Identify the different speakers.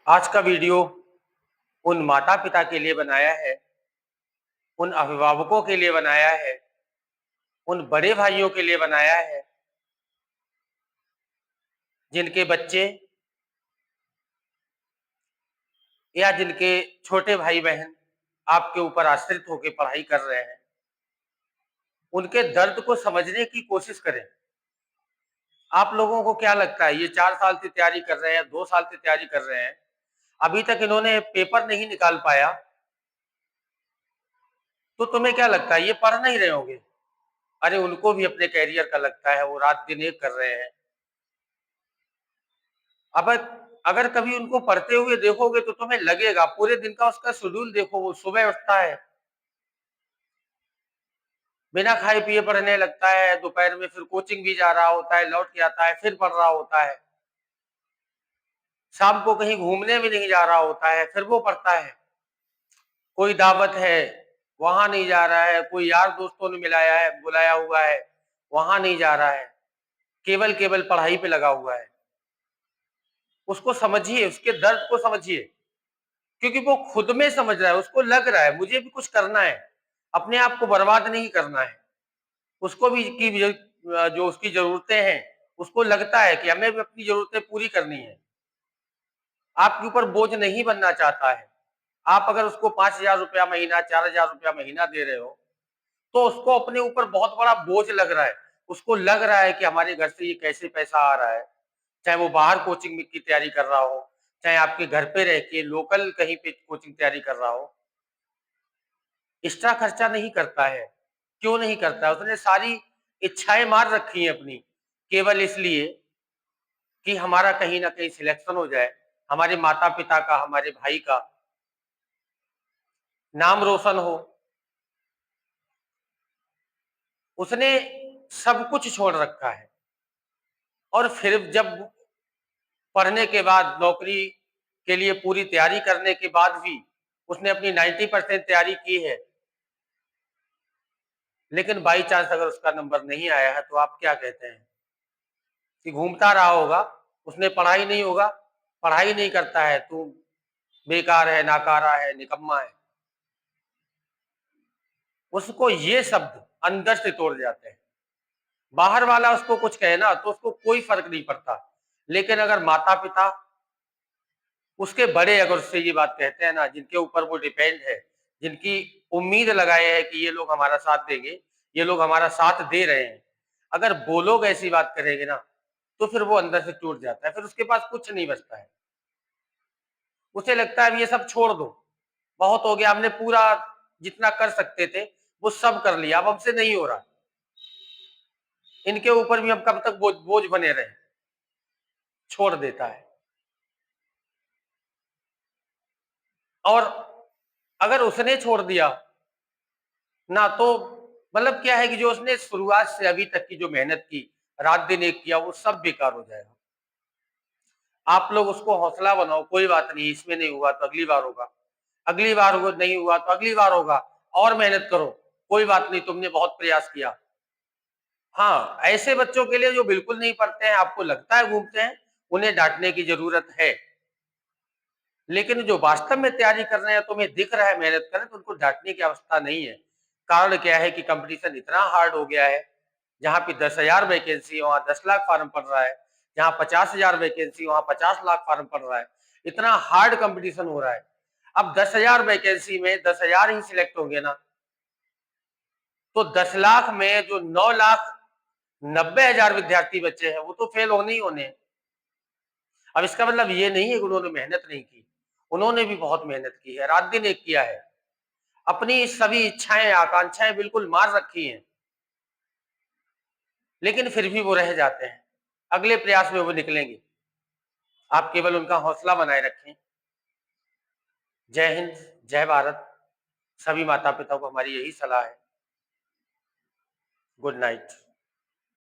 Speaker 1: आज का वीडियो उन माता-पिता के लिए बनाया है, उन अभिभावकों के लिए बनाया है, उन बड़े भाइयों के लिए बनाया है, जिनके बच्चे या जिनके छोटे भाई-बहन आपके ऊपर आश्रित होके पढ़ाई कर रहे हैं। उनके दर्द को समझने की कोशिश करें। आप लोगों को क्या लगता है ये 4 साल से तैयारी कर रहे हैं, 2 साल से तैयारी कर रहे हैं, अभी तक इन्होंने पेपर नहीं निकाल पाया, तो तुम्हें क्या लगता है ये पढ़ नहीं रहे होंगे? अरे उनको भी अपने करियर का लगता है, वो रात-दिन एक कर रहे हैं। अब अगर कभी उनको पढ़ते हुए देखोगे तो तुम्हें लगेगा, पूरे दिन का उसका शेड्यूल देखो, वो सुबह उठता है, बिना खाए-पिए पढ़ने लगता है, दोपहर में फिर कोचिंग भी जा रहा होता है, लौट के आता है, फिर पढ़ रहा होता है। शाम को कहीं घूमने भी नहीं जा रहा होता है, फिर वो पढ़ता है। कोई दावत है, वहाँ नहीं जा रहा है, कोई यार दोस्तों ने बुलाया हुआ है, वहाँ नहीं जा रहा है, केवल पढ़ाई पे लगा हुआ है। उसको समझिए, उसके दर्द को समझिए। क्योंकि वो खुद में समझ रहा है, उसको लग रहा है मुझे भी कुछ करना है, अपने आप को बर्बाद नहीं करना है। उसको भी जो उसकी ज़रूरतें हैं, उसको लगता है कि हमें भी अपनी ज़रूरतें पूरी करनी है। आपके ऊपर बोझ नहीं बनना चाहता है। आप अगर उसको ₹5000 महीना, ₹4000 महीना दे रहे हो, तो उसको अपने ऊपर बहुत बड़ा बोझ लग रहा है। उसको लग रहा है कि हमारे घर से ये कैसे पैसा आ रहा है, चाहे वो बाहर कोचिंग में की तैयारी कर रहा हो, चाहे आपके घर पे रह के लोकल कहीं पे कोचिंग तैयारी कर रहा हो। एक्स्ट्रा खर्चा नहीं करता है। क्यों नहीं करता है? उसने सारी इच्छाएँ मार रखी हैं अपनी, केवल इसलिए कि हमारा कहीं न कहीं सिलेक्शन हो जाए, हमारे माता-पिता का, हमारे भाई का नाम रोशन हो। उसने सब कुछ छोड़ रखा है और फिर जब पढ़ने के बाद, नौकरी के लिए पूरी तैयारी करने के बाद भी उसने अपनी 90% तैयारी की है, लेकिन बाई चांस अगर उसका नंबर नहीं आया है, तो आप क्या कहते हैं? कि घूमता रहा होगा, उसने पढ़ाई नहीं करता है, तू बेकार है, नाकारा है, निकम्मा है। उसको ये शब्द अंदर से तोड़ जाते हैं। बाहर वाला उसको कुछ कहे ना तो उसको कोई फ़र्क नहीं पड़ता। लेकिन अगर माता-पिता उसके बड़े अगर उससे ये बात कहते हैं ना, जिनके ऊपर वो डिपेंड है, जिनकी उम्मीद लगाए हैं कि ये लोग हमारा साथ देंगे, ये लोग हमारा साथ दे रहे हैं। अगर वो लोग ऐसी बात करेंगे ना, तो फिर वो अंदर से टूट जाता है, फिर उसके पास कुछ नहीं बचता है। उसे लगता है अब ये सब छोड़ दो, बहुत हो गया, हमने पूरा जितना कर सकते थे, वो सब कर लिया, अब हमसे नहीं हो रहा। इनके ऊपर भी हम कब तक बोझ बोझ बने रहें, छोड़ देता है। और अगर उसने छोड़ दिया ना तो मतलब क्या है कि जो उसने शुरुआत से अभी तक की जो मेहनत की, रात-दिन एक किया, वो सब बेकार हो जाएगा। आप लोग उसको हौसला बनाओ, कोई बात नहीं, इसमें नहीं हुआ तो अगली बार होगा। अगली बार हो नहीं हुआ तो अगली बार होगा, और मेहनत करो, कोई बात नहीं, तुमने बहुत प्रयास किया। हाँ, ऐसे बच्चों के लिए जो बिल्कुल नहीं पढ़ते हैं, आपको लगता है घूमते हैं, उन्हें डाँटने की ज़रूरत है। लेकिन जो वास्तव में तैयारी कर रहे हैं, तुम्हें दिख रहा है मेहनत कर रहे हैं, तो उनको डाँटने की आवश्यकता नहीं है। कारण क्या है कि कॉम्पिटिशन इतना हार्ड हो गया है, जहाँ पे 10,000 वैकेंसी वहाँ 10 लाख फॉर्म पड़ रहा है, जहाँ 50,000 वैकेंसी वहाँ 50 लाख फॉर्म पड़ रहा है। इतना हार्ड कॉम्पिटिशन हो रहा है। अब 10,000 वैकेंसी में 10,000 ही सिलेक्ट होंगे ना, तो 10 लाख में जो 9,90,000 विद्यार्थी बचे हैं, वो तो फेल होने ही होने हैं। अब इसका मतलब ये नहीं है कि उन्होंने मेहनत नहीं की, उन्होंने भी बहुत मेहनत की है, रात-दिन एक किया है। अपनी सभी इच्छाएँ, आकांक्षाएँ बिल्कुल मार रखी हैं, लेकिन फिर भी वो रह जाते हैं। अगले प्रयास में वो निकलेंगे। आप केवल उनका हौसला बनाए रखें। जय हिंद, जय भारत। सभी माता-पिता को हमारी यही सलाह है। Good night.